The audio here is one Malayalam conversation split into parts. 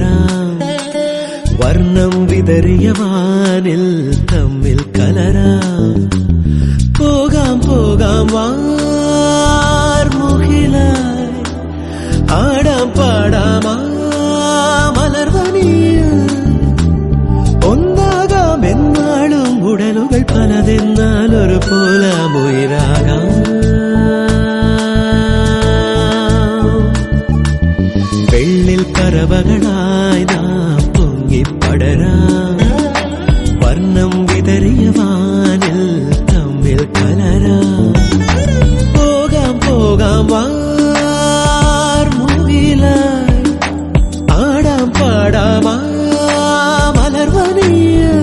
പടരാം. വർണ്ണം വിതറിയ വാനിൽ തമ്മിൽ കലരാം. പോകാം പോകാം വാർമുകിലായി, ആടാം പാടാം മലർവനിയിൽ. ഒന്നാകാം എന്നാളും ഉടലുകൾ പലതെന്നാൽ ഒരു പോലാമുയിരാകാം. വെള്ളിൽ പറവകളായി നാം പൊങ്ങിപ്പടരാം. വർണ്ണം വിതറിയ വാനിൽ തമ്മിൽ കലരാം. പോകാം പോകാം വാർമുകിലായി, ആടാം പാടാം മലർവനിയിൽ.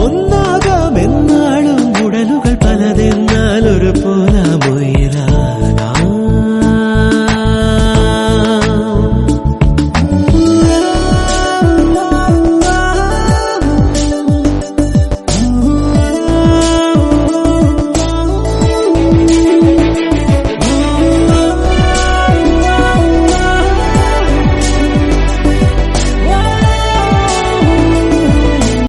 ഒന്നാകാം എന്നാളും ഉടലുകൾ പലതെന്നാൽ ഒരു പോലാമൊഴി.